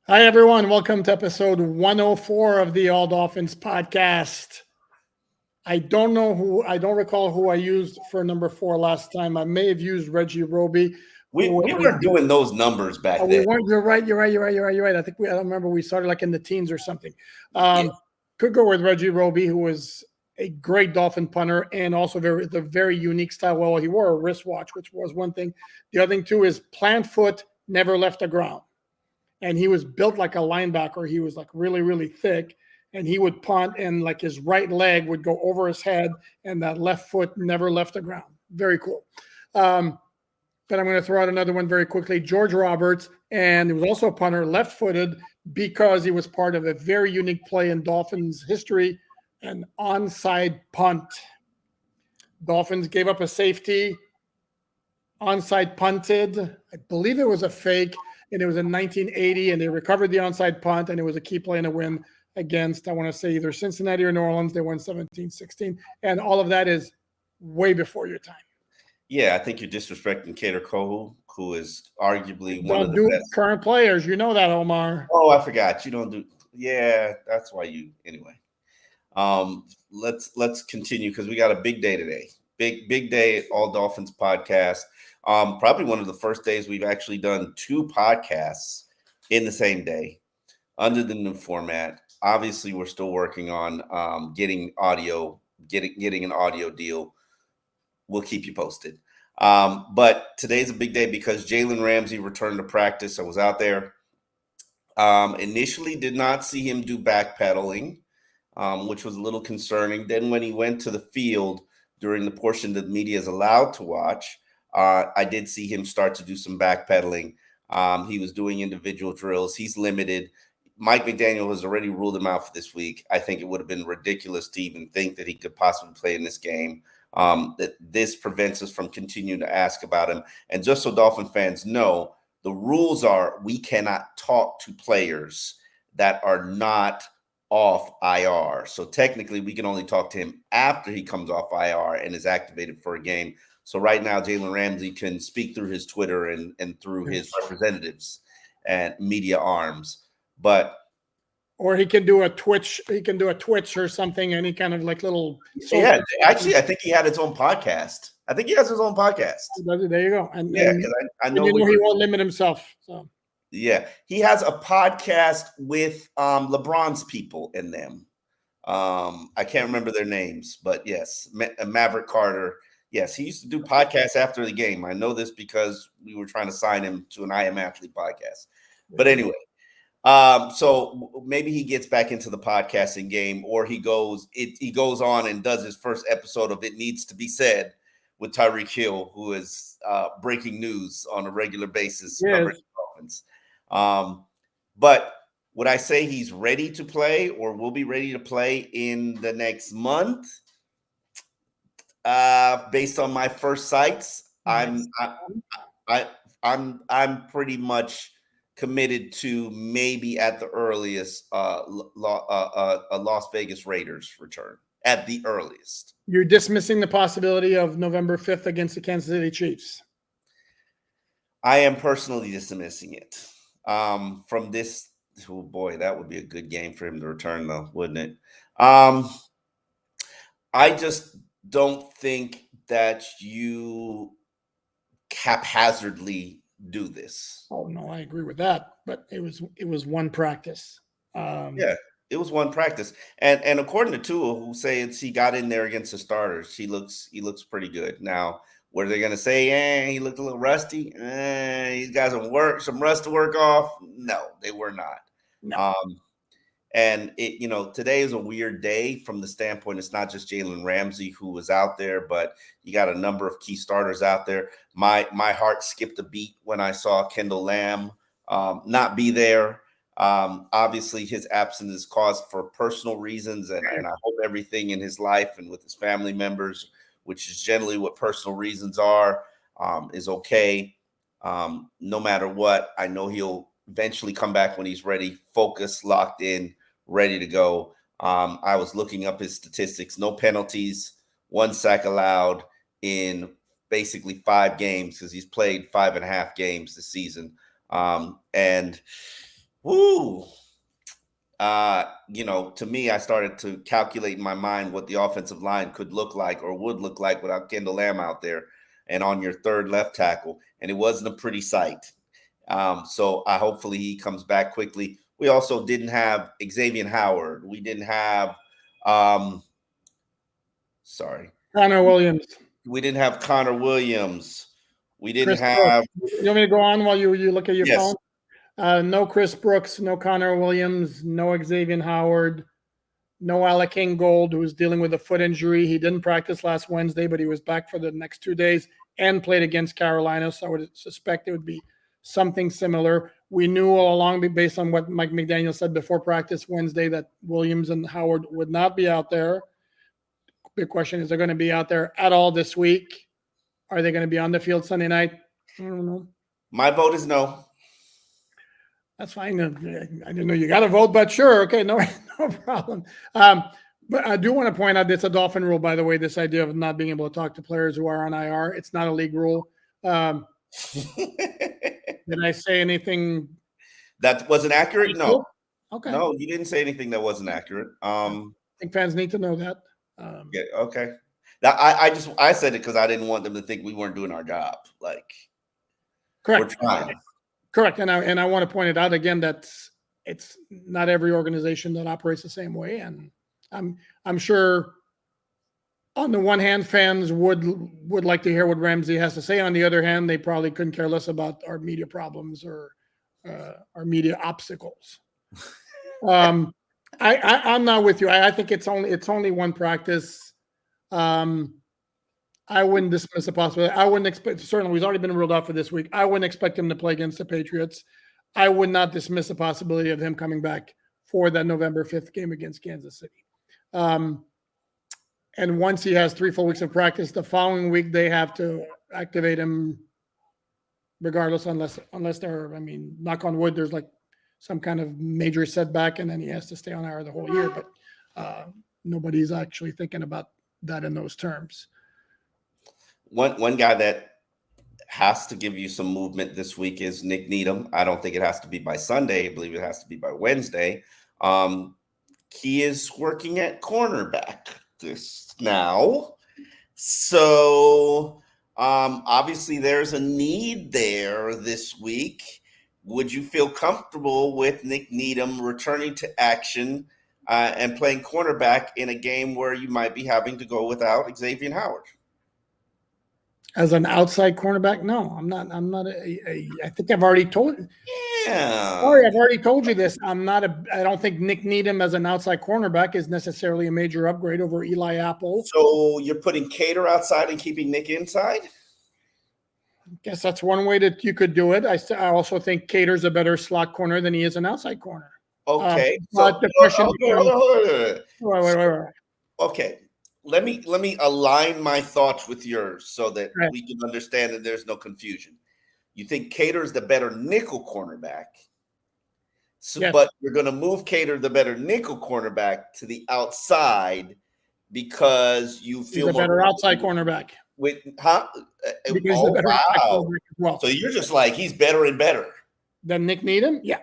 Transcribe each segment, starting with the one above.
Hi, everyone. Welcome to episode 104 of the All Dolphins podcast. I don't recall who I used for number four last time. I may have used Reggie Roby. We weren't doing those numbers back We then. weren't. You're right. You're right. I don't remember. We started like in the teens or something. Yeah. Could go with Reggie Roby, who was a great Dolphin punter and also the very unique style. Well, he wore a wristwatch, which was one thing. The other thing, too, is plant foot never left the ground. And he was built like a linebacker. He was like really, really thick, and he would punt, and like his right leg would go over his head, and that left foot never left the ground. Very cool. But I'm going to throw out another one very quickly. George Roberts, and he was also a punter, left-footed, because he was part of a very unique play in Dolphins history, an onside punt. Dolphins gave up a safety, onside punted. I believe it was a fake, and it was in 1980, and they recovered the onside punt, and it was a key play in a win against, I want to say, either Cincinnati or New Orleans. They won 17-16, and all of that is way before your time. Yeah, I think you're disrespecting Kader Kohu, who is arguably one of the Don't do best. current players. You know that, Omar. Oh, I forgot. You don't do. Yeah, that's why you. Anyway, let's continue because we got a big day today. Big day at All Dolphins podcast. Probably one of the first days we've actually done two podcasts in the same day under the new format. Obviously, we're still working on getting an audio deal. We'll keep you posted. But today's a big day because Jalen Ramsey returned to practice. I was out there. Initially did not see him do backpedaling, which was a little concerning. Then when he went to the field during the portion that the media is allowed to watch, I did see him start to do some backpedaling. He was doing individual drills. He's limited. Mike McDaniel has already ruled him out for this week. I think it would have been ridiculous to even think that he could possibly play in this game. That this prevents us from continuing to ask about him. And just so Dolphin fans know, the rules are we cannot talk to players that are not off IR. So technically, we can only talk to him after he comes off IR and is activated for a game. So right now, Jalen Ramsey can speak through his Twitter and through his representatives and media arms. But or he can do a Twitch. He can do a Twitch or something. Any kind of like little. Yeah, actually, I think he had his own podcast. I think he has his own podcast. There you go. And yeah, because I know, he won't limit himself. So yeah, he has a podcast with LeBron's people in them. I can't remember their names, but yes, Maverick Carter. Yes, he used to do podcasts after the game. I know this because we were trying to sign him to an I Am Athlete podcast. But anyway. So maybe he gets back into the podcasting game, or he goes on and does his first episode of It Needs to Be Said with Tyreek Hill, who is breaking news on a regular basis covering Dolphins. But would I say he's ready to play or will be ready to play in the next month? Based on my first sights, I'm pretty much committed to maybe at the earliest a Las Vegas Raiders return at the earliest. You're dismissing the possibility of November 5th against the Kansas City Chiefs. I am personally dismissing it. From this, oh boy, that would be a good game for him to return, though, wouldn't it? I just don't think that you haphazardly do this. Oh no, I agree with that. But it was one practice. Yeah, it was one practice, and according to Tua, who says he got in there against the starters, he looks pretty good. Now, were they going to say, he looked a little rusty? He's got some rust to work off? No, they were not. No. And today is a weird day from the standpoint. It's not just Jalen Ramsey who was out there, but you got a number of key starters out there. My heart skipped a beat when I saw Kendall Lamb not be there. Obviously, his absence is caused for personal reasons, and I hope everything in his life and with his family members, which is generally what personal reasons are, is okay. No matter what, I know he'll eventually come back when he's ready, focused, locked in, ready to go. I was looking up his statistics. No penalties, 1 sack allowed in basically 5 games because he's played 5.5 games this season. And Woo. To me, I started to calculate in my mind what the offensive line could look like or would look like without Kendall Lamb out there and on your third left tackle. And it wasn't a pretty sight. So hopefully he comes back quickly. We also didn't have Xavier Howard. We didn't have, Connor Williams. We didn't have Connor Williams. We didn't Chris have. Brooks. You want me to go on while you look at your Yes. phone? No Chris Brooks, no Connor Williams, no Xavier Howard, no Alec Gold, who was dealing with a foot injury. He didn't practice last Wednesday, but he was back for the next 2 days and played against Carolina. So I would suspect it would be something similar. We knew all along, based on what Mike McDaniel said before practice Wednesday, that Williams and Howard would not be out there. Big question is, they're going to be out there at all this week? Are they going to be on the field Sunday night? I don't know. My vote is no. That's fine. I didn't know you got to vote, but sure. Okay, no problem. But I do want to point out, it's a Dolphin rule, by the way, this idea of not being able to talk to players who are on IR. It's not a league rule. Did I say anything that wasn't accurate? No. Okay. No, you didn't say anything that wasn't accurate. I think fans need to know that. Yeah, okay. I said it because I didn't want them to think we weren't doing our job. Like, correct. We're trying. Correct. And I want to point it out again that it's not every organization that operates the same way. And I'm sure on the one hand, fans would like to hear what Ramsey has to say. On the other hand, they probably couldn't care less about our media problems or our media obstacles. I'm not with you. I think it's only one practice. I wouldn't dismiss the possibility. I wouldn't expect, certainly he's already been ruled out for this week. I wouldn't expect him to play against the Patriots. I would not dismiss the possibility of him coming back for that November 5th game against Kansas City. And once he has 3 full weeks of practice, the following week they have to activate him regardless, unless they're, knock on wood, there's like some kind of major setback and then he has to stay on IR the whole year. But nobody's actually thinking about that in those terms. One guy that has to give you some movement this week is Nick Needham. I don't think it has to be by Sunday. I believe it has to be by Wednesday. He is working at cornerback this now. So obviously there's a need there this week. Would you feel comfortable with Nick Needham returning to action and playing cornerback in a game where you might be having to go without Xavier Howard? As an outside cornerback, no, I'm not. I think I've already told you. Yeah. Sorry, I've already told you this. I don't think Nick Needham as an outside cornerback is necessarily a major upgrade over Eli Apple. So you're putting Cater outside and keeping Nick inside? I guess that's one way that you could do it. I also think Cater's a better slot corner than he is an outside corner. Okay. But the question becomes, okay. Let me align my thoughts with yours so that we can understand that there's no confusion. You think Cater is the better nickel cornerback, yes. But you're going to move Cater, the better nickel cornerback, to the outside because you feel he's a better outside cornerback. With wow! Well. So you're just like, he's better and better than Nick Needham? Yeah.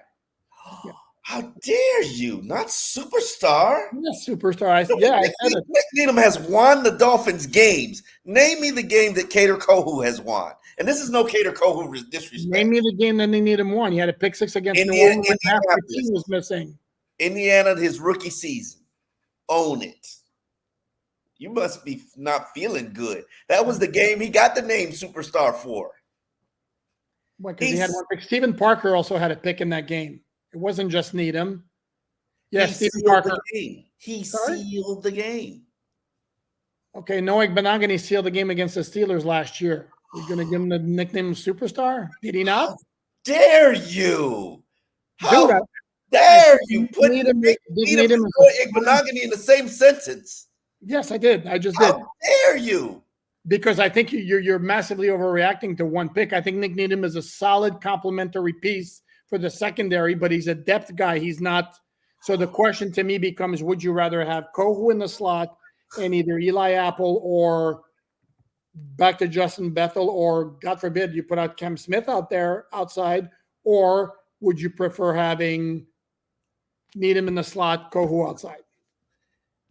How dare you? Not superstar. Not superstar. I said it. Nick Needham has won the Dolphins games. Name me the game that Cater Kohu has won. And this is no Cater Kohu disrespect. Name me the game that Nick Needham won. He had a pick six against New Orleans when half the team was missing. Indiana, his rookie season. Own it. You must be not feeling good. That was the game he got the name superstar for. What? Because he had one pick. Stephen Parker also had a pick in that game. It wasn't just Needham. Yes, Stephen Parker. He sealed the game. Okay, Noah Benogany sealed the game against the Steelers last year. You're going to give him the nickname superstar? Did he not? How dare you? How dare you put Needham and Benogany in the same sentence? Yes, I did. I just did. How dare you? Because I think you're massively overreacting to one pick. I think Nick Needham is a solid complementary piece for the secondary, but he's a depth guy. He's not. So the question to me becomes, would you rather have Kohu in the slot and either Eli Apple or back to Justin Bethel, or God forbid you put out Cam Smith out there outside, or would you prefer having Needham in the slot, Kohu outside?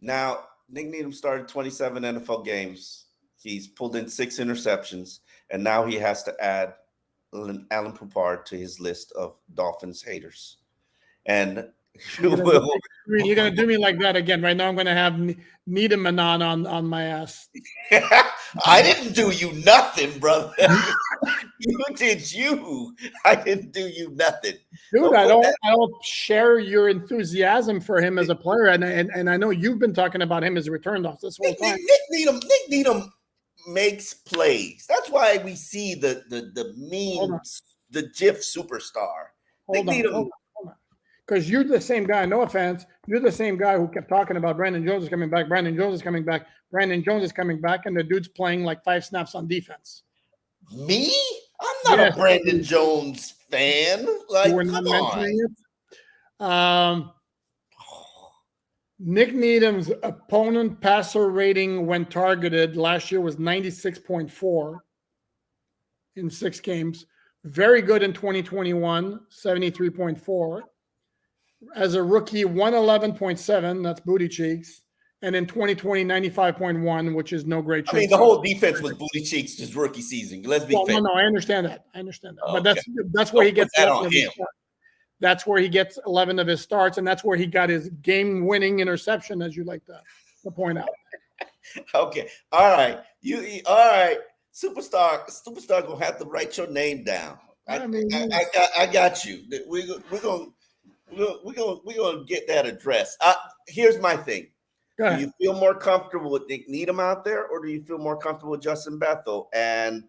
Now, Nick Needham started 27 NFL games. He's pulled in 6 interceptions, and now he has to add Alan Poupard to his list of Dolphins haters. And You're gonna do me like that again. Right now, I'm gonna have Needham on my ass. I didn't do you nothing, brother. You did you. I didn't do you nothing. Dude, I don't share your enthusiasm for him as a player, and I know you've been talking about him as a return off this whole time. Nick Needham makes plays. That's why we see the memes, the GIF superstar. Hold on. Because you're the same guy, no offense, you're the same guy who kept talking about Brandon Jones is coming back, Brandon Jones is coming back, Brandon Jones is coming back, and the dude's playing like 5 snaps on defense. Me? I'm not a Brandon Jones fan. Like, come on. Nick Needham's opponent passer rating when targeted last year was 96.4 in 6 games. Very good in 2021, 73.4. As a rookie, 111.7, that's booty cheeks. And in 2020, 95.1, which is no great cheeks. I mean, the whole defense was booty cheeks just rookie season. Let's be fair. No, I understand that. Okay. But that's where he gets 11 of his starts. That's where he gets 11 of his starts, and that's where he got his game-winning interception, as you like to point out. Okay. All right. All right. Superstar gonna have to write your name down. I got you. We're gonna get that addressed. Here's my thing. Do you feel more comfortable with Nick Needham out there, or do you feel more comfortable with Justin Bethel and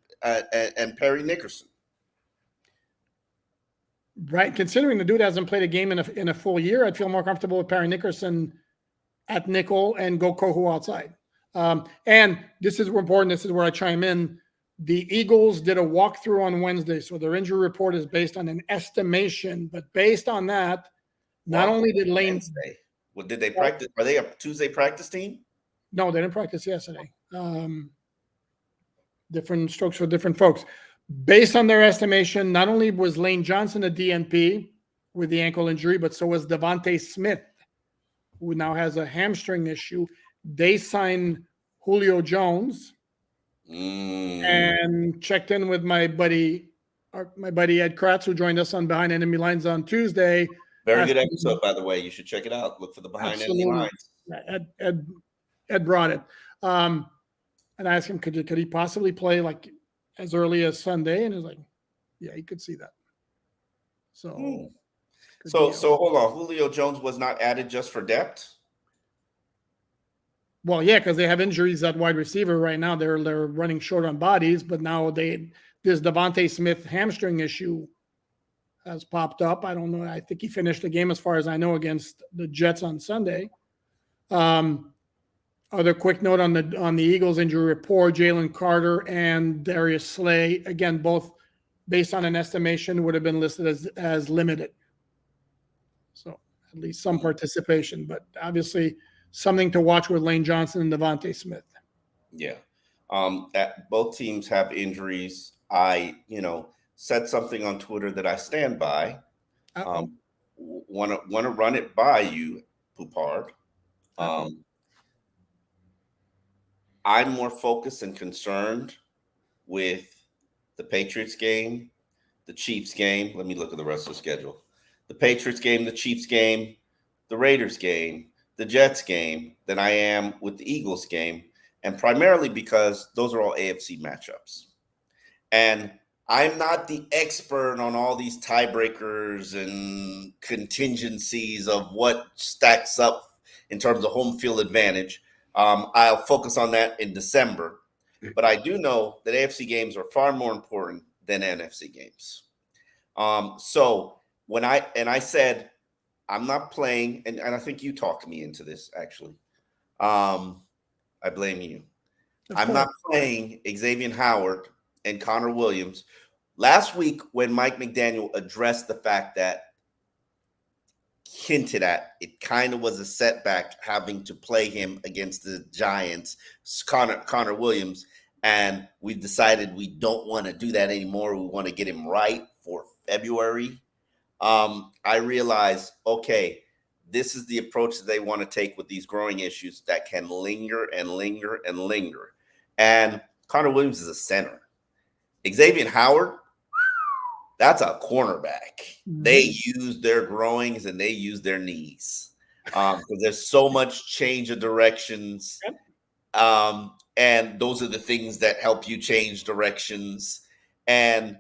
Perry Nickerson? Right, considering the dude hasn't played a game in a full year, I'd feel more comfortable with Perry Nickerson at nickel and go Kohu outside. And this is important. This is where I chime in. The Eagles did a walkthrough on Wednesday, so their injury report is based on an estimation. But based on that, not only did Lane Wednesday. Well, did they practice? Are they a Tuesday practice team? No, they didn't practice yesterday. Different strokes for different folks. Based on their estimation, not only was Lane Johnson a DNP with the ankle injury, but so was Devontae Smith, who now has a hamstring issue. They signed Julio Jones and checked in with my buddy Ed Kratz, who joined us on Behind Enemy Lines on Tuesday. Very good episode, by the way. You should check it out. Look for the Behind Enemy Lines. Ed brought it. And I asked him, could he possibly play like as early as Sunday? And he was like, yeah, he could see that. So hold on. Julio Jones was not added just for depth? Well, yeah, because they have injuries at wide receiver right now. They're running short on bodies, but now this Devontae Smith hamstring issue has popped up. I don't know. I think he finished the game, as far as I know, against the Jets on Sunday. Other quick note on the Eagles injury report: Jalen Carter and Darius Slay, again, both based on an estimation, would have been listed as limited. So at least some participation, but obviously something to watch with Lane Johnson and Devontae Smith. Yeah. Both teams have injuries. I, said something on Twitter that I stand by. Want to run it by you, Poupard. I'm more focused and concerned with the Patriots game, the Chiefs game. Let me look at the rest of the schedule. The Patriots game, the Chiefs game, the Raiders game, the Jets game than I am with the Eagles game. And primarily because those are all AFC matchups. And I'm not the expert on all these tiebreakers and contingencies of what stacks up in terms of home field advantage. I'll focus on that in December. But I do know that AFC games are far more important than NFC games. So when I said I'm not playing, and I think you talked me into this, actually. I blame you. I'm not playing Xavier Howard and Connor Williams. Last week, when Mike McDaniel addressed the fact that hinted at it kind of was a setback having to play him against the Giants, Connor Williams, and we've decided we don't want to do that anymore. We want to get him right for February. I realized, okay, this is the approach that they want to take with these growing issues that can linger and linger and linger. And Connor Williams is a center. Xavier Howard, that's a cornerback. They use their growings and they use their knees because there's so much change of directions. And those are the things that help you change directions. And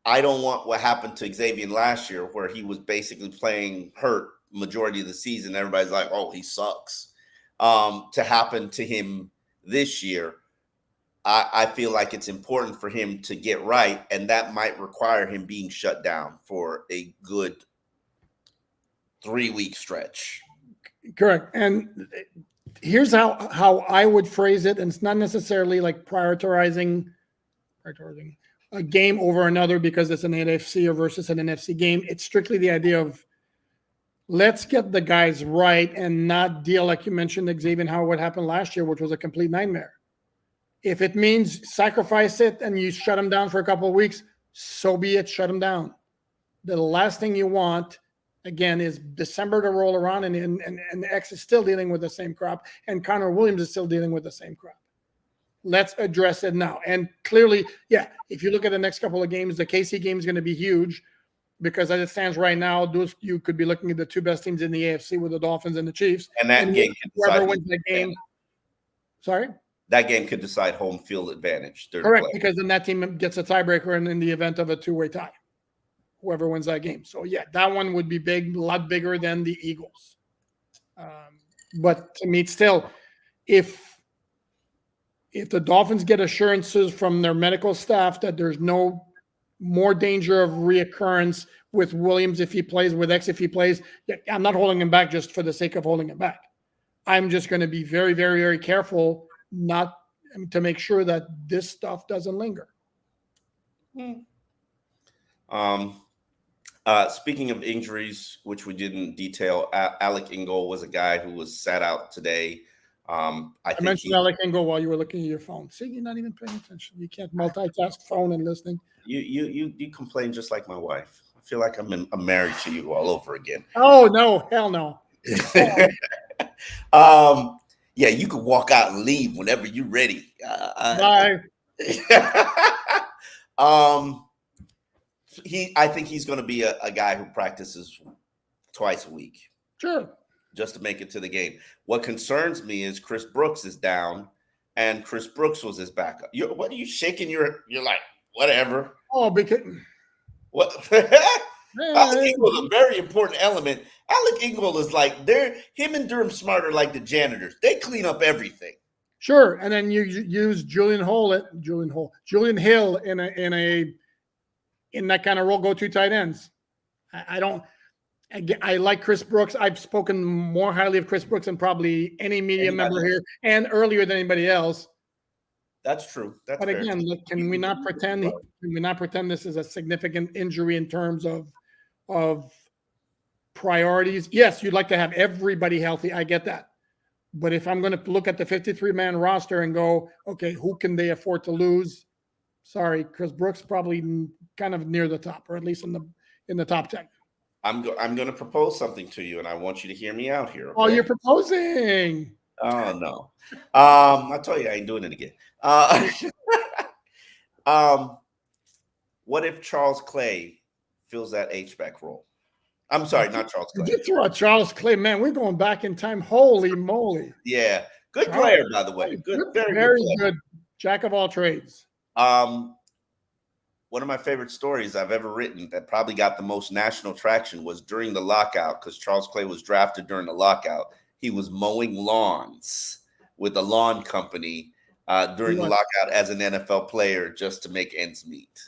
I don't want what happened to Xavier last year, where he was basically playing hurt majority of the season. Everybody's like, oh, he sucks. To happen to him this year. I feel like it's important for him to get right, and that might require him being shut down for a good 3-week stretch. Correct. And here's how I would phrase it, and it's not necessarily like prioritizing a game over another because it's an NFC versus an NFC game. It's strictly the idea of let's get the guys right and not deal like you mentioned, Xavier Howard, what happened last year, which was a complete nightmare. If it means sacrifice it and you shut him down for a couple of weeks, so be it, shut him down. The last thing you want, again, is December to roll around and X is still dealing with the same crap and Connor Williams is still dealing with the same crap. Let's address it now. And clearly, yeah, if you look at the next couple of games, the KC game is going to be huge because as it stands right now, you could be looking at the two best teams in the AFC with the Dolphins and the Chiefs. And that game can whoever wins that game. Sorry? That game could decide home field advantage. Correct, because then that team gets a tiebreaker in the event of a two-way tie. Whoever wins that game. So, yeah, that one would be big, a lot bigger than the Eagles. But to me, still, if the Dolphins get assurances from their medical staff that there's no more danger of reoccurrence with Williams if he plays, with X if he plays, I'm not holding him back just for the sake of holding him back. I'm just going to be very, very, very careful not to make sure that this stuff doesn't linger. Speaking of injuries, which we didn't detail, Alec Ingold was a guy who was sat out today. I mentioned Alec Ingold while you were looking at your phone. See, you're not even paying attention. You can't multitask phone and listening. You complain just like my wife. I feel like I'm married to you all over again. Oh no, hell no. Yeah, you can walk out and leave whenever you're ready. Bye. I think he's going to be a guy who practices twice a week. Sure. Just to make it to the game. What concerns me is Chris Brooks is down, and Chris Brooks was his backup. What are you shaking? You're like, whatever. Oh, because what? Alec Ingold is a very important element. Alec Ingold is like him and Durham Smart are like the janitors. They clean up everything. Sure, and then you use Julian Hill in that kind of role. Go to tight ends. I like Chris Brooks. I've spoken more highly of Chris Brooks than probably any media member here, and earlier than anybody else. That's true. But again, can we not pretend? Can we not pretend this is a significant injury in terms of priorities? Yes, you'd like to have everybody healthy. I get that. But if I'm going to look at the 53-man roster and go, okay, who can they afford to lose? Sorry, Chris Brooks probably kind of near the top, or at least in the top 10. I'm going to propose something to you, and I want you to hear me out here. Okay? Oh, you're proposing. Oh, no. I'll tell you, I ain't doing it again. What if Charles Clay fills that H-back role? I'm sorry, not Charles Clay. You throw out Charles Clay, man. We're going back in time. Holy moly. Yeah. Good player, by the way. Very good. Jack of all trades. One of my favorite stories I've ever written that probably got the most national traction was during the lockout, because Charles Clay was drafted during the lockout. He was mowing lawns with a lawn company during the lockout as an NFL player just to make ends meet.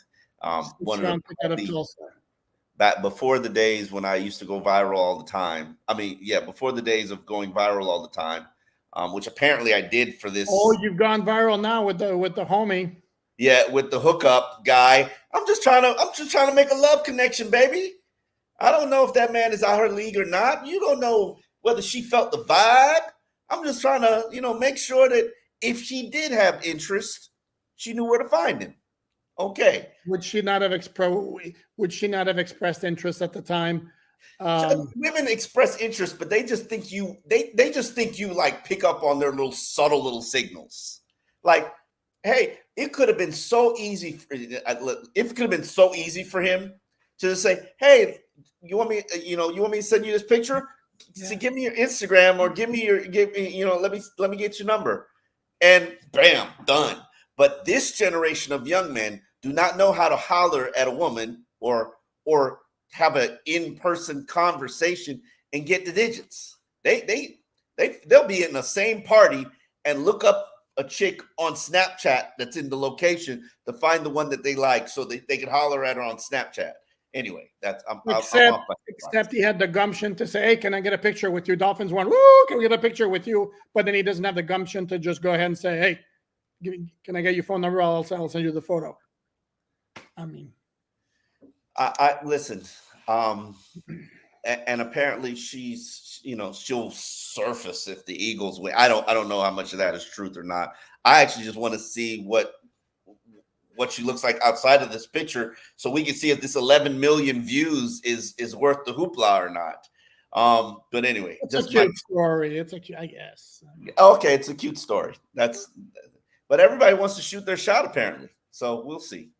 Back before the days when I used to go viral all the time. Before the days of going viral all the time, which apparently I did for this. Oh, you've gone viral now with the homie. Yeah, with the hookup guy. I'm just trying to make a love connection, baby. I don't know if that man is out her league or not. You don't know whether she felt the vibe. I'm just trying to, make sure that if she did have interest, she knew where to find him. Okay. Would she not have expressed interest at the time? Women express interest, but they just think you they just think you like pick up on their little subtle little signals. Like, hey, it could have been so easy for him to just say, "Hey, you want me to send you this picture? So give me your Instagram or give me let me get your number." And bam, done. But this generation of young men do not know how to holler at a woman or have an in-person conversation and get the digits. They'll be in the same party and look up a chick on Snapchat that's in the location to find the one that they like so they can holler at her on Snapchat. Anyway, I'm off. Except he had the gumption to say, "Hey, can I get a picture with you?" Dolphins won. Woo, can we get a picture with you? But then he doesn't have the gumption to just go ahead and say, "Hey, can I get your phone number? I'll send you the photo." I mean, I listen. And apparently she'll surface if the Eagles win. I don't know how much of that is truth or not. I actually just want to see what she looks like outside of this picture, so we can see if this 11 million views is worth the hoopla or not. But anyway, it's a cute story. I guess. Okay, it's a cute story. But everybody wants to shoot their shot apparently, so we'll see.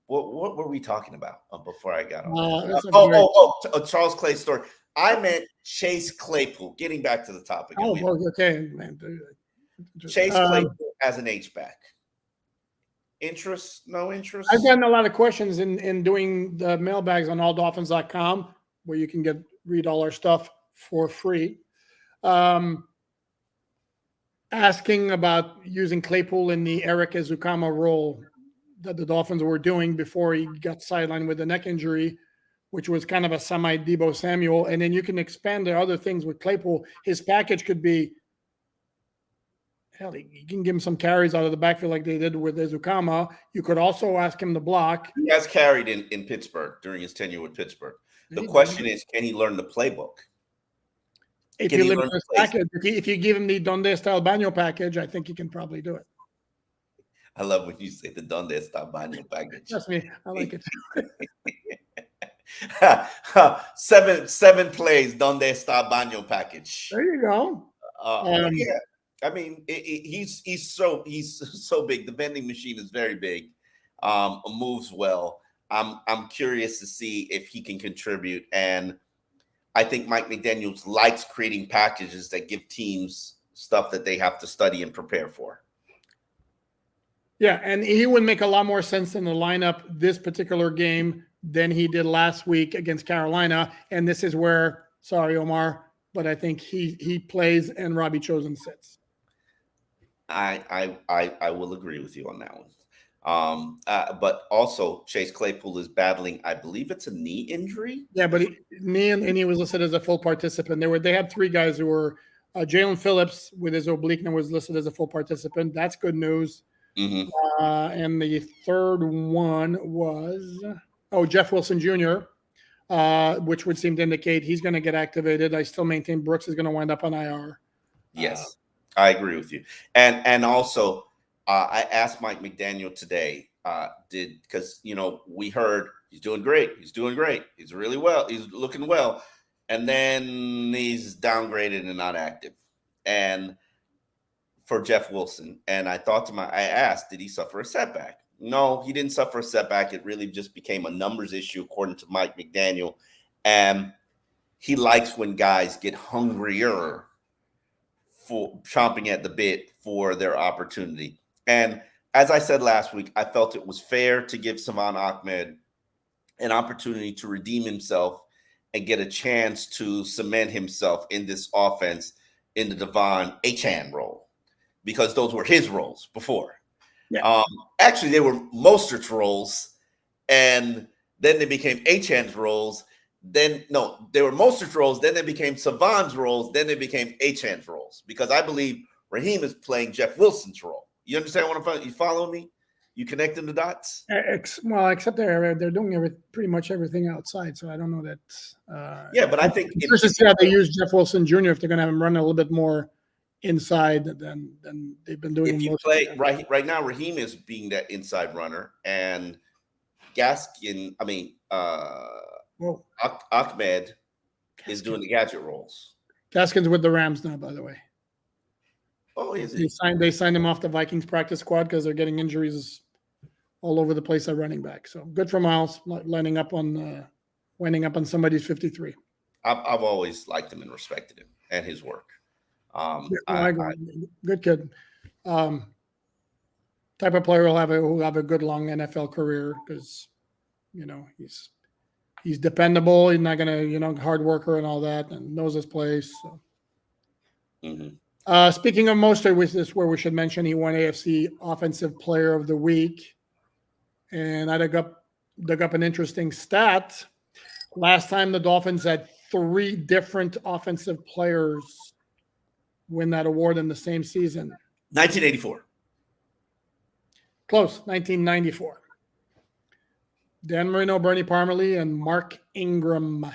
What were we talking about before I got on? Charles Clay's story. I meant Chase Claypool. Getting back to the topic. Okay, man. Chase Claypool as an H-back. Interest? No interest? I've gotten a lot of questions in doing the mailbags on alldolphins.com, where you can read all our stuff for free. Asking about using Claypool in the Eric Ezukama role that the Dolphins were doing before he got sidelined with a neck injury, which was kind of a semi-Debo Samuel. And then you can expand the other things with Claypool. His package could be, hell, you can give him some carries out of the backfield like they did with Ezukama. You could also ask him to block. He has carried in Pittsburgh during his tenure with Pittsburgh. The question is, can he learn the playbook? If you give him the Donde Está el Baño package, I think he can probably do it. I love when you say the Donde Está Baño package. Trust me, I like it. seven plays Donde Está Baño package. There you go. Yeah, I mean, he's so big. The vending machine is very big. Moves well. I'm curious to see if he can contribute, and I think Mike McDaniels likes creating packages that give teams stuff that they have to study and prepare for. Yeah, and he would make a lot more sense in the lineup this particular game than he did last week against Carolina. And this is where, sorry, Omar, but I think he plays and Robbie Chosen sits. I will agree with you on that one. But also Chase Claypool is battling, I believe it's a knee injury. Yeah, but he was listed as a full participant. They had three guys who were Jalen Phillips with his oblique was listed as a full participant. That's good news. Mm-hmm. And the third one was Jeff Wilson Jr., which would seem to indicate he's going to get activated. I still maintain Brooks is going to wind up on IR. Yes, I agree with you. And also, I asked Mike McDaniel today, because we heard he's doing great. He's doing great. He's really well. He's looking well. And then he's downgraded and not active. And for Jeff Wilson. And I asked, did he suffer a setback? No, he didn't suffer a setback. It really just became a numbers issue, according to Mike McDaniel. And he likes when guys get hungrier for chomping at the bit for their opportunity. And as I said last week, I felt it was fair to give Salvon Ahmed an opportunity to redeem himself and get a chance to cement himself in this offense in the Devon Achane role, because those were his roles before. Yeah. Actually, they were Mostert's roles, and then they became Achane's roles. They were Mostert's roles, then they became Savon's roles, then they became Achane's roles, because I believe Raheem is playing Jeff Wilson's role. You understand what I'm saying? You follow me? You connecting the dots? Well, except they're doing pretty much everything outside, so I don't know that. Yeah, but I think it's interesting to see how they use Jeff Wilson Jr. if they're going to have him run a little bit more inside than they've been doing. If you most play right now, Raheem is being that inside runner, and Gaskin, Whoa. Ahmed is doing the gadget rolls. Gaskins with the Rams now, by the way. Oh, is They he? signed him off the Vikings practice squad because they're getting injuries all over the place at running back. So good for Miles winding up on somebody's 53. I've always liked him and respected him and his work. I agree. Good kid. Type of player who'll have a good long NFL career because he's dependable. He's not gonna hard worker and all that, and knows his place. So. Mm-hmm. Speaking of Mostert, which is where we should mention he won AFC Offensive Player of the Week, and I dug up an interesting stat. Last time the Dolphins had 3 different offensive players win that award in the same season. 1984. Close, 1994. Dan Marino, Bernie Parmalee, and Mark Ingram.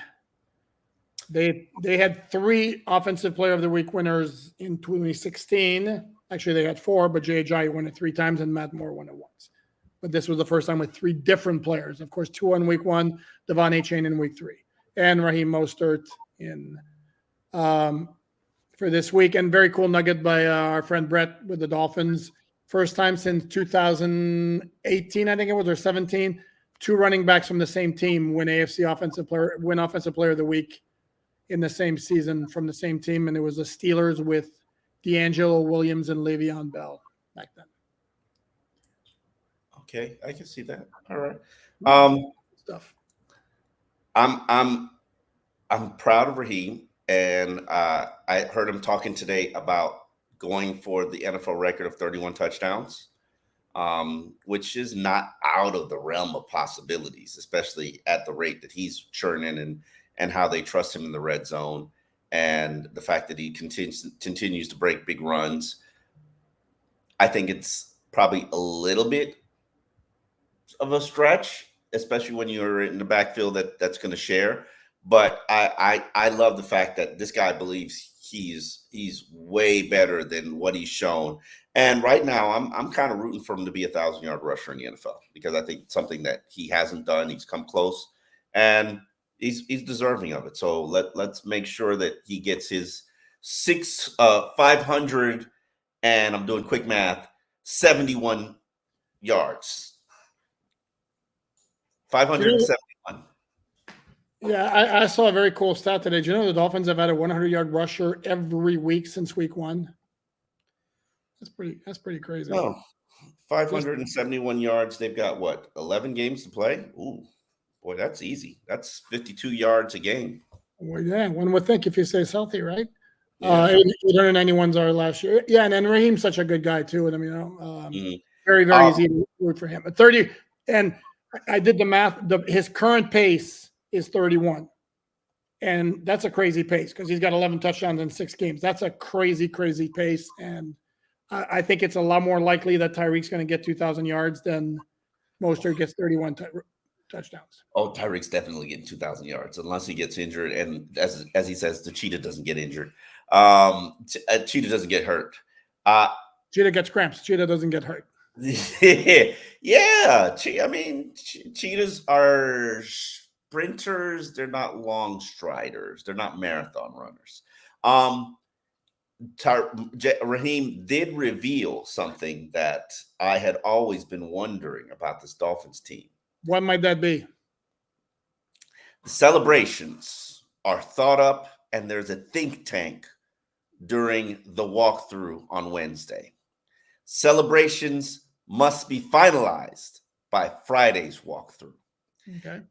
They had 3 Offensive Player of the Week winners in 2016. Actually, they had 4, but J.J. won it 3 times and Matt Moore won it once. But this was the first time with 3 different players. Of course, 2 in week 1, Devon Achane in week 3, and Raheem Mostert in for this week. And very cool nugget by our friend Brett with the Dolphins. First time since 2018, I think it was, or 17, 2 running backs from the same team win Offensive Player of the Week in the same season from the same team, and it was the Steelers with D'Angelo Williams and Le'Veon Bell back then. Okay, I can see that. All right. Stuff. I'm proud of Raheem, and I heard him talking today about going for the NFL record of 31 touchdowns, which is not out of the realm of possibilities, especially at the rate that he's churning and how they trust him in the red zone, and the fact that he continues to break big runs. I think it's probably a little bit of a stretch, especially when you're in the backfield that's going to share. But I love the fact that this guy believes he's way better than what he's shown. And right now, I'm kind of rooting for him to be 1,000-yard rusher in the NFL, because I think it's something that he hasn't done. He's come close, and he's deserving of it. So let's make sure that he gets his 500, and I'm doing quick math, 71 yards. 571. Yeah, I saw a very cool stat today. Do you know the Dolphins have had a 100-yard rusher every week since week 1? That's pretty crazy. Oh, 571 yards. They've got what, 11 games to play? Ooh, boy, that's easy. That's 52 yards a game. Well, yeah, one would think if he stays healthy, right? Yeah. 891's our last year. Yeah, and then Raheem's such a good guy too. And very, very easy to root for him. But 30, and I did the math. His current pace is 31, and that's a crazy pace because he's got 11 touchdowns in 6 games. That's a crazy, crazy pace, and I think it's a lot more likely that Tyreek's going to get 2,000 yards than Mostert gets 31 touchdowns. Oh, Tyreek's definitely getting 2,000 yards unless he gets injured, and as he says, the cheetah doesn't get injured. Cheetah doesn't get hurt. Cheetah gets cramps. Cheetah doesn't get hurt. Yeah. Cheetahs are sprinters. They're not long striders. They're not marathon runners. Raheem did reveal something that I had always been wondering about this Dolphins team. What might that be? The celebrations are thought up, and there's a think tank during the walkthrough on Wednesday. Celebrations must be finalized by Friday's walkthrough. Okay.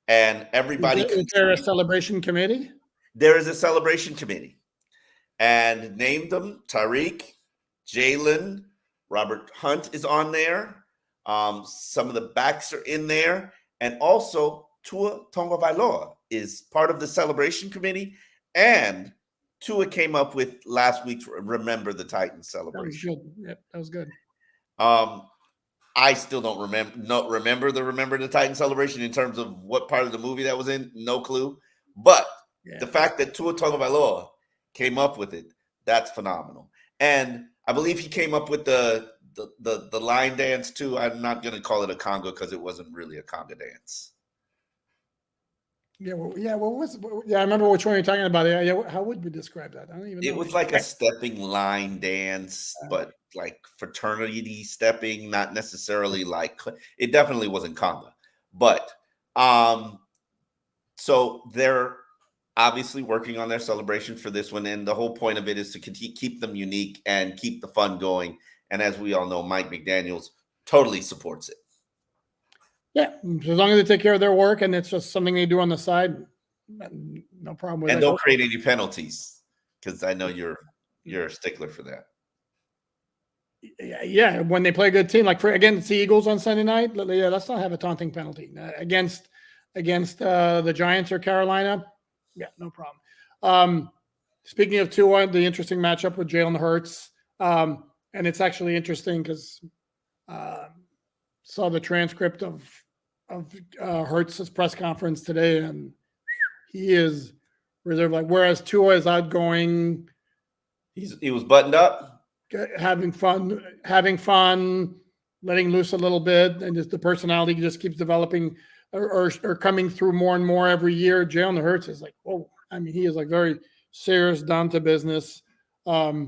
And everybody... Is there a celebration committee? There is a celebration committee. And named them Tyreek, Jalen, Robert Hunt is on there. Some of the backs are in there. And also Tua Tagovailoa is part of the celebration committee. And Tua came up with last week's Remember the Titans celebration. That was good. Yep, that was good. I still don't remember the Remember the Titans celebration in terms of what part of the movie that was in. No clue. But the fact that Tua Tagovailoa came up with it, That's phenomenal. And I believe he came up with the line dance too. I'm not going to call it a conga because it wasn't really a conga dance. Yeah, I remember which one you're talking about. Yeah, how would we describe that? I don't even know. It was like a stepping line dance, but like fraternity stepping, not necessarily like it definitely wasn't conga. But so they're obviously working on their celebration for this one, and the whole point of it is to keep them unique and keep the fun going. And as we all know, Mike McDaniels totally supports it. Yeah, as long as they take care of their work and it's just something they do on the side, no problem with it. And don't create any penalties, because I know you're a stickler for that. Yeah, when they play a good team, like against the Eagles on Sunday night, yeah, let's not have a taunting penalty against the Giants or Carolina. Yeah, no problem. Speaking of Tua, the interesting matchup with Jalen Hurts, and it's actually interesting because saw the transcript of Hurts' press conference today, and he is reserved. Like whereas Tua is outgoing, he was buttoned up, having fun, letting loose a little bit, and just the personality just keeps developing or coming through more and more every year. Jalen Hurts is like, whoa. I mean, he is like very serious, down to business. But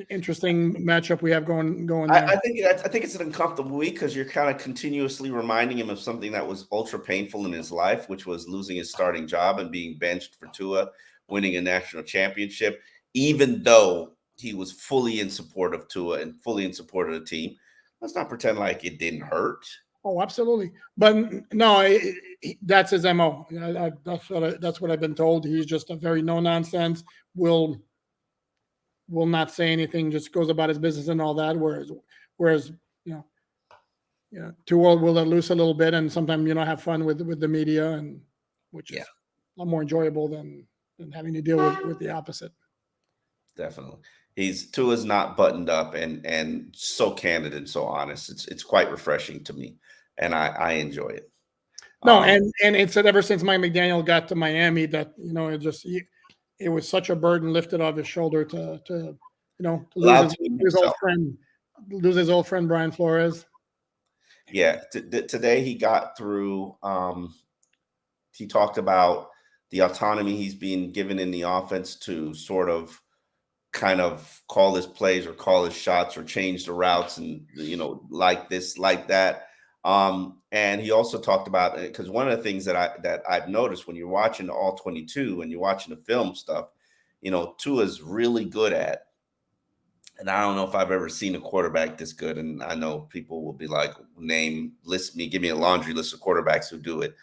interesting matchup we have going there. I think it's an uncomfortable week because you're kind of continuously reminding him of something that was ultra painful in his life, which was losing his starting job and being benched for Tua winning a national championship, even though he was fully in support of Tua and fully in support of the team. Let's not pretend like it didn't hurt. Oh, absolutely. But no, that's his MO. That's what I've been told. He's just a very no nonsense. Will not say anything. Just goes about his business and all that. Whereas Tua will let loose a little bit and sometimes have fun with the media, and which is a lot more enjoyable than having to deal with the opposite. Definitely. Tua's not buttoned up and so candid and so honest. It's quite refreshing to me, and I enjoy it. No, and it's ever since Mike McDaniel got to Miami that it was such a burden lifted off his shoulder to lose his old friend Brian Flores. Yeah, today he got through. He talked about the autonomy he's being given in the offense to sort of kind of call his plays or call his shots or change the routes and like this, like that. And he also talked about it because one of the things that I've noticed when you're watching the all 22 and you're watching the film stuff, Tua's really good at, and I don't know if I've ever seen a quarterback this good. And I know people will be like, give me a laundry list of quarterbacks who do it,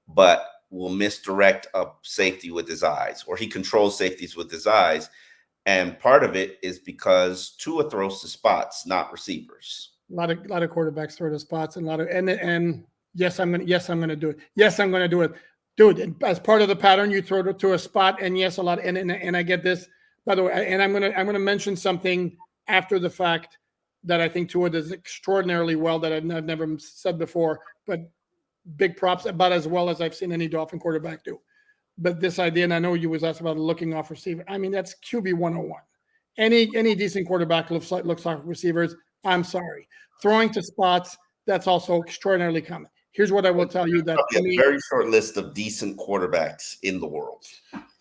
but will misdirect a safety with his eyes, or he controls safeties with his eyes. And part of it is because Tua throws to spots, not receivers. A lot of quarterbacks throw to spots, and and yes, I'm gonna do it. Yes, I'm gonna do it, dude. As part of the pattern, you throw to a spot, and yes, a lot. And I get this, by the way. And I'm gonna mention something after the fact that I think Tua does extraordinarily well that I've never said before, but big props, about as well as I've seen any Dolphin quarterback do. But this idea, and I know you was asked about looking off receiver. I mean, that's QB 101. Any decent quarterback looks off receivers. I'm sorry. Throwing to spots, that's also extraordinarily common. Here's what I will tell you that a very short list of decent quarterbacks in the world.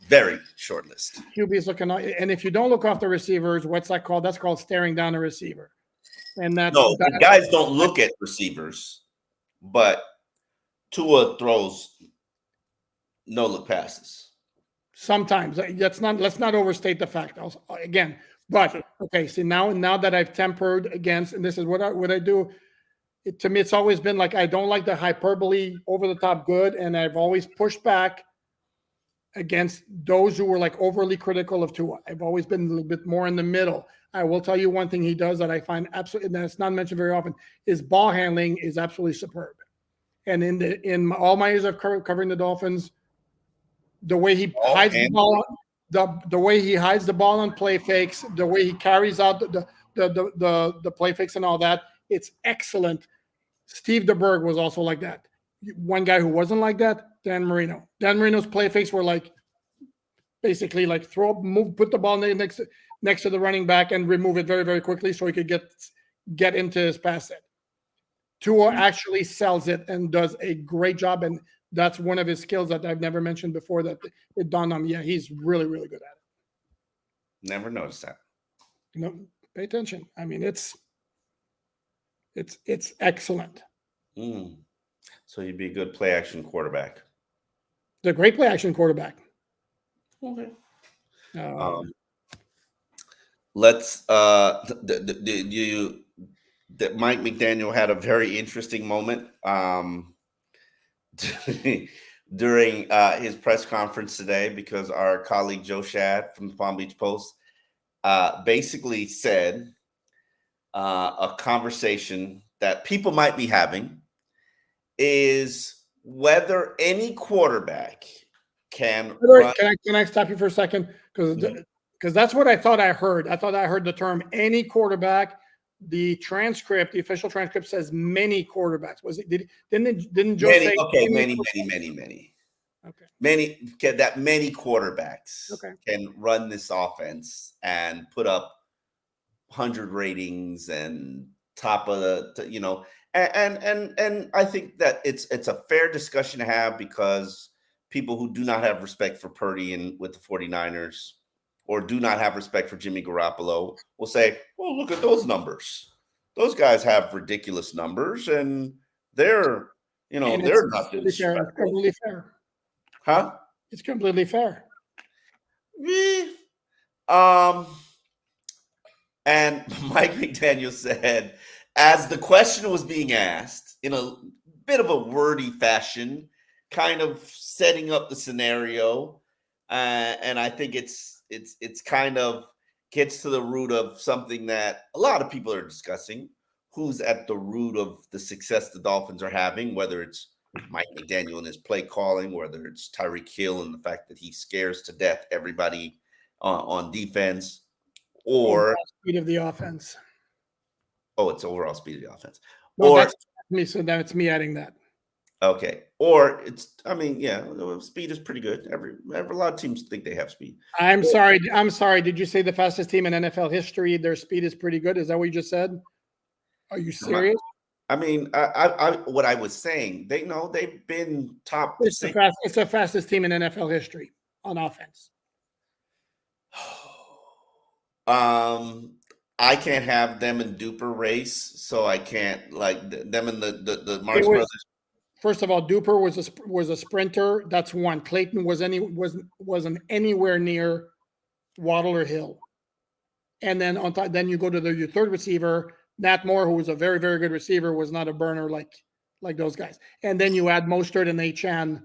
Very short list. QB's looking, and if you don't look off the receivers, what's that called? That's called staring down a receiver. And the guys don't look at receivers, but Tua throws no look passes. Sometimes let's not overstate the fact. Again, but okay. See now that I've tempered against, and this is what I do. To me, it's always been like I don't like the hyperbole, over the top good, and I've always pushed back against those who were like overly critical of Tua. I've always been a little bit more in the middle. I will tell you one thing he does that I find absolutely, and that's not mentioned very often, is ball handling is absolutely superb. And in all my years of covering the Dolphins, the way he hides the ball, the way he hides the ball on play fakes, the way he carries out the play fakes and all that, it's excellent. Steve DeBerg was also like that. One guy who wasn't like that, Dan Marino. Dan Marino's play fakes were like basically like put the ball next to the running back and remove it very, very quickly so he could get into his pass set. Tua actually sells it and does a great job, and that's one of his skills that I've never mentioned before that it dawned on me. Yeah, he's really, really good at it. Never noticed that. Pay attention. I mean, it's excellent. So he'd be a good play action quarterback. The great play action quarterback. Okay. Let's that Mike McDaniel had a very interesting moment during his press conference today, because our colleague Joe Shad from the Palm Beach Post basically said a conversation that people might be having is whether any quarterback can run. Can I stop you for a second? Because that's what I thought I heard. I thought I heard the term any quarterback. The transcript, the official transcript says many quarterbacks. Was it? Didn't Joe say? Okay, many. Okay. Many quarterbacks can run this offense and put up 100 ratings and top of the, and I think that it's a fair discussion to have, because people who do not have respect for Purdy and with the 49ers, or do not have respect for Jimmy Garoppolo, will say, well, look at those numbers. Those guys have ridiculous numbers, and they're not disrespectful. It's completely fair. Huh? It's completely fair. And Mike McDaniel said, as the question was being asked in a bit of a wordy fashion, kind of setting up the scenario, and I think it's kind of gets to the root of something that a lot of people are discussing: who's at the root of the success the Dolphins are having, whether it's Mike McDaniel and his play calling, whether it's Tyreek Hill and the fact that he scares to death everybody on defense, or speed of the offense. Oh, it's overall speed of the offense. No, that's me. So that's me adding that. Okay. Or speed is pretty good. A lot of teams think they have speed. I'm sorry. Did you say the fastest team in NFL history, their speed is pretty good? Is that what you just said? Are you serious? I mean, what I was saying, they've been top. It's the fastest team in NFL history on offense. I can't have them in duper race, so I can't like them in the Marx Brothers. First of all, Duper was a sprinter. That's one. Clayton wasn't anywhere near Waddle or Hill. And then on top, then you go to your third receiver, Nat Moore, who was a very, very good receiver, was not a burner like those guys. And then you add Mostert and Achan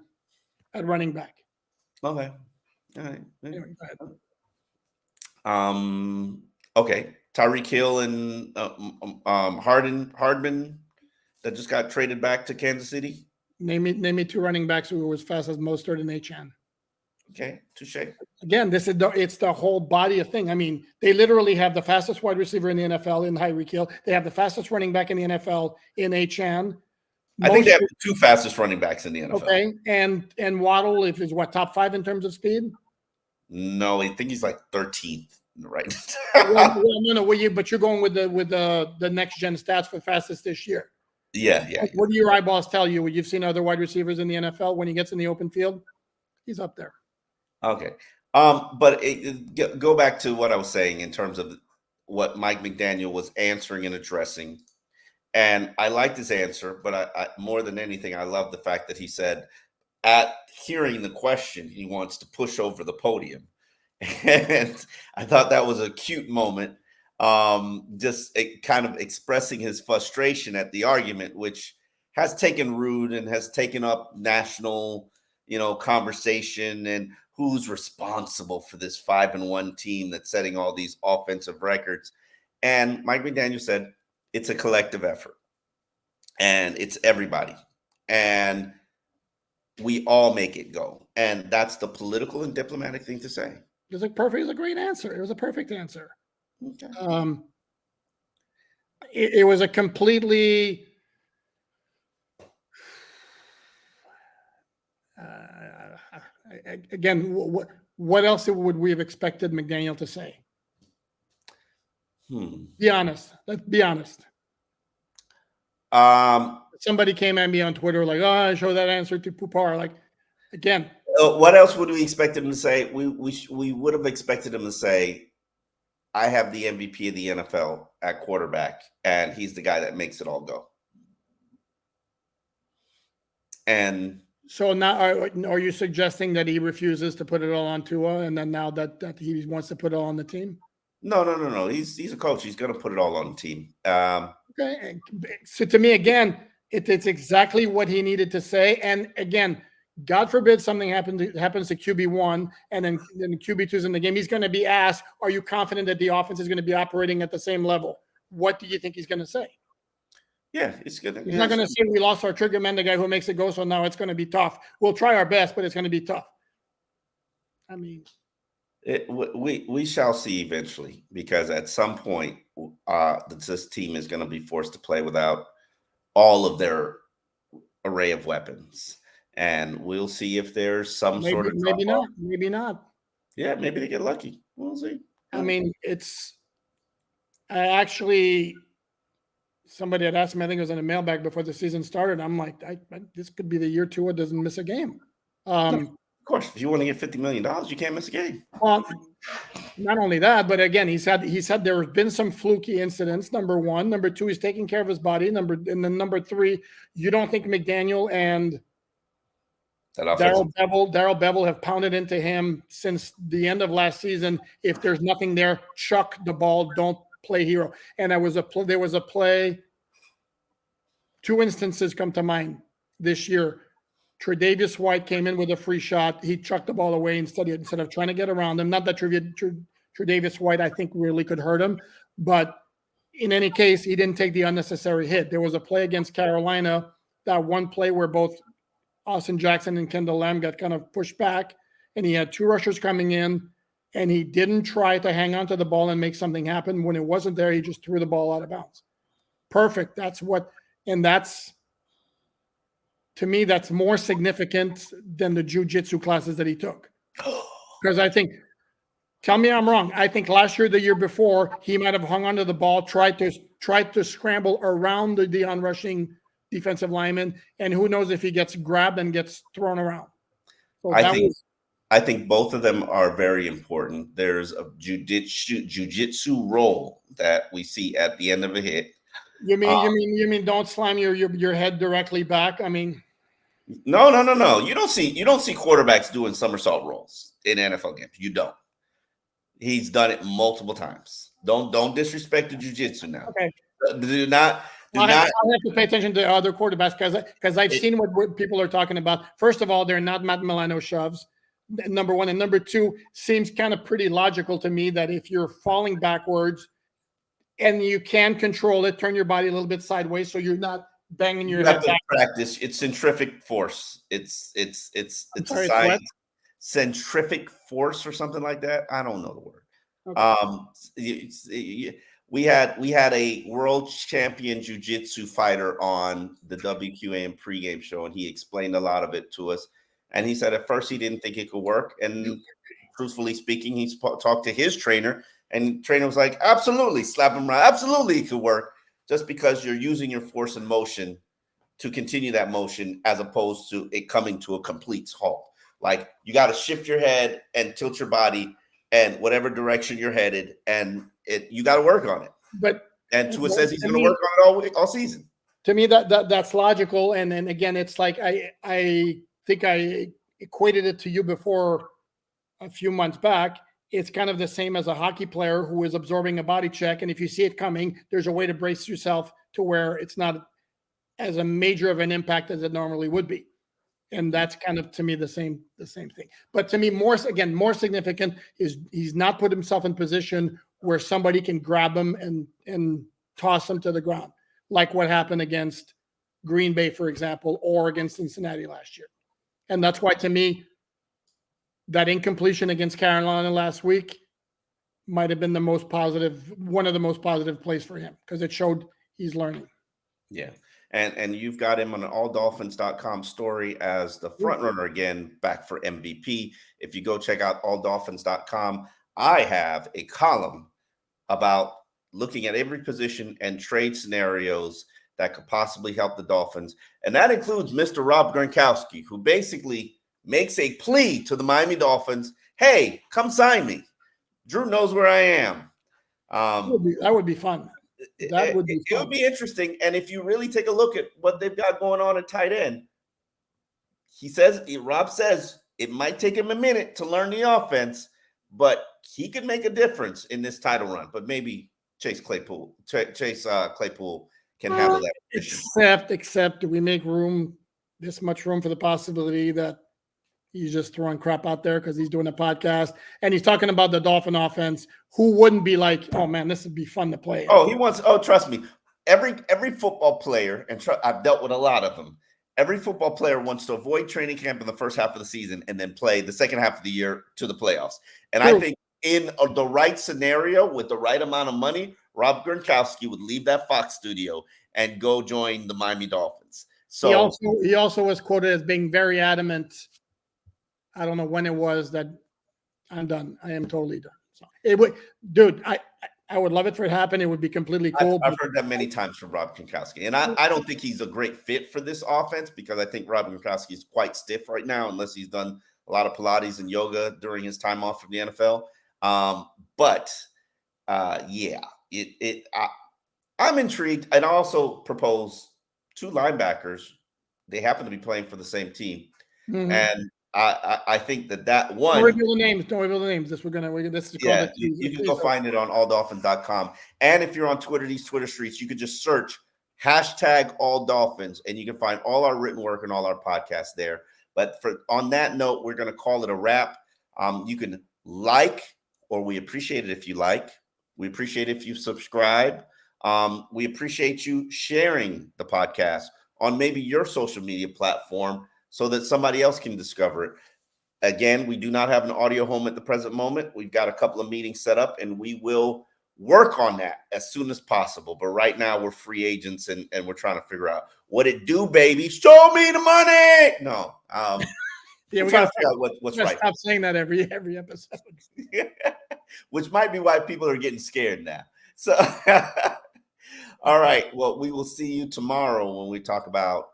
at running back. Okay. All right. Anyway, go ahead. Okay. Tyreek Hill and Hardman that just got traded back to Kansas City. Name me two running backs who were as fast as Mostert and Achan. Okay, touche. Again, it's the whole body of thing. I mean, they literally have the fastest wide receiver in the NFL in Tyreek Hill. They have the fastest running back in the NFL in Achan. I think they have the two fastest running backs in the NFL. Okay, and Waddle is what, top 5 in terms of speed? No, I think he's like 13th. Right. But you're going with the next gen stats for fastest this year. Yeah. What do your eyeballs tell you? You've seen other wide receivers in the NFL when he gets in the open field, he's up there. Okay. But go back to what I was saying in terms of what Mike McDaniel was answering and addressing. And I liked his answer, but I more than anything, I love the fact that he said at hearing the question, he wants to push over the podium. And I thought that was a cute moment, just kind of expressing his frustration at the argument, which has taken root and has taken up national, conversation, and who's responsible for this 5-1 team that's setting all these offensive records. And Mike McDaniel said it's a collective effort, and it's everybody, and we all make it go. And that's the political and diplomatic thing to say. It was a great answer. It was a perfect answer. Okay. It was a completely again, what else would we have expected McDaniel to say? Be honest. Let's be honest. Somebody came at me on Twitter like, "Oh, I show that answer to Pupar." Like, again, what else would we expect him to say? We would have expected him to say, "I have the MVP of the NFL at quarterback, and he's the guy that makes it all go." And so now, are you suggesting that he refuses to put it all on Tua, and then now that he wants to put it all on the team? No. He's a coach. He's going to put it all on the team. Okay. So to me, again, it's exactly what he needed to say. And again, God forbid something happens to QB1 and then QB2's in the game. He's going to be asked, are you confident that the offense is going to be operating at the same level? What do you think he's going to say? Yeah, it's good. He's not going to say we lost our trigger man, the guy who makes it go, so now it's going to be tough. We'll try our best, but it's going to be tough. I mean, we shall see eventually, because at some point this team is going to be forced to play without all of their array of weapons, and we'll see if there's some sort of maybe not. Yeah, maybe they get lucky. We'll see. I mean, somebody had asked me, I think it was in a mailbag before the season started. I'm like, this could be the year Tua doesn't miss a game. Of course, if you want to get $50 million, you can't miss a game. Well, not only that, but again, he said there have been some fluky incidents. Number one, number two, he's taking care of his body. And then number three, you don't think McDaniel and Darrell Bevel have pounded into him since the end of last season. If there's nothing there, chuck the ball. Don't play hero. And there was a play. Two instances come to mind this year. Tre'Davious White came in with a free shot. He chucked the ball away instead of trying to get around him. Not that Tre'Davious White, I think, really could hurt him. But in any case, he didn't take the unnecessary hit. There was a play against Carolina, that one play where both Austin Jackson and Kendall Lamb got kind of pushed back, and he had two rushers coming in, and he didn't try to hang on to the ball and make something happen. When it wasn't there, he just threw the ball out of bounds. Perfect. To me, that's more significant than the jiu-jitsu classes that he took. Because I think, tell me I'm wrong, I think last year, the year before, he might have hung onto the ball, tried to scramble around the onrushing defensive lineman, and who knows if he gets grabbed and gets thrown around. So I think both of them are very important. There's a jiu-jitsu roll that we see at the end of a hit. You mean don't slam your head directly back? I mean, no. You don't see quarterbacks doing somersault rolls in NFL games. You don't. He's done it multiple times. Don't disrespect the jiu-jitsu now. Okay. Do not. I have to pay attention to other quarterbacks because I've seen what people are talking about. First of all, they're not Matt Milano shoves. Number one, and number two, seems kind of pretty logical to me that if you're falling backwards and you can control it, turn your body a little bit sideways so you're not banging your head back. Practice. It's centrifugal force. It's a science. Centrifugal force or something like that. I don't know the word. Okay. We had a world champion jiu-jitsu fighter on the WQAM pregame show, and he explained a lot of it to us. And he said at first he didn't think it could work. And truthfully speaking, he talked to his trainer, and the trainer was like, absolutely, slap him around. Absolutely, it could work, just because you're using your force and motion to continue that motion as opposed to it coming to a complete halt. Like, you got to shift your head and tilt your body and whatever direction you're headed, and you got to work on it. And Tua says he's going to work on it all season. To me, that's logical. And then again, it's like I think I equated it to you before a few months back. It's kind of the same as a hockey player who is absorbing a body check. And if you see it coming, there's a way to brace yourself to where it's not as a major of an impact as it normally would be. And that's kind of, to me, the same thing. But to me, more significant is he's not put himself in position where somebody can grab him and toss him to the ground, like what happened against Green Bay, for example, or against Cincinnati last year. And that's why, to me, that incompletion against Carolina last week might have been one of the most positive plays for him, because it showed he's learning. Yeah. And you've got him on an alldolphins.com story as the front runner again, back for MVP. If you go check out alldolphins.com, I have a column about looking at every position and trade scenarios that could possibly help the Dolphins. And that includes Mr. Rob Gronkowski, who basically makes a plea to the Miami Dolphins. Hey, come sign me. Drew knows where I am. That would be fun. That would be fun. It would be interesting. And if you really take a look at what they've got going on at tight end, Rob says it might take him a minute to learn the offense, but he could make a difference in this title run. But maybe Chase Claypool can handle that position. Except do we make this much room for the possibility that he's just throwing crap out there because he's doing a podcast and he's talking about the Dolphin offense? Who wouldn't be like, oh man, this would be fun to play? Trust me. Every football player, and I've dealt with a lot of them. Every football player wants to avoid training camp in the first half of the season and then play the second half of the year to the playoffs. And True. I think in the right scenario with the right amount of money, Rob Gronkowski would leave that Fox studio and go join the Miami Dolphins. So he also was quoted as being very adamant. I don't know when it was that I'm done. I am totally done. So it would, dude. I would love it for it to happen. It would be completely cool. I've heard that many times from Rob Gronkowski, and I don't think he's a great fit for this offense because I think Rob Gronkowski is quite stiff right now, unless he's done a lot of Pilates and yoga during his time off from the NFL. I'm intrigued, and I also propose 2 linebackers. They happen to be playing for the same team, and I think that one. Don't reveal the names. This is you can go find it on alldolphins.com. And if you're on Twitter, these Twitter streets, you could just search #AllDolphins, and you can find all our written work and all our podcasts there. But on that note, we're going to call it a wrap. You can or we appreciate it if you like. We appreciate it if you subscribe. We appreciate you sharing the podcast on maybe your social media platform so that somebody else can discover it. Again, we do not have an audio home at the present moment. We've got a couple of meetings set up, and we will work on that as soon as possible. But right now, we're free agents, and we're trying to figure out what it do, baby. Show me the money. No. Yeah, we got to figure out what's right. Stop saying that every episode. Which might be why people are getting scared now. So, all right. Well, we will see you tomorrow when we talk about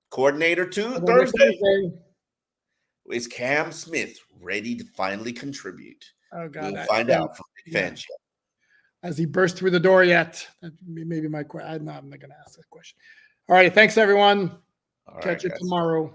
Coordinator 2 Thursday. Is Cam Smith ready to finally contribute? Oh God, we'll find out from Big Fan Show. Has he burst through the door yet? That maybe my question. I'm not going to ask that question. All right, thanks everyone. Catch you tomorrow.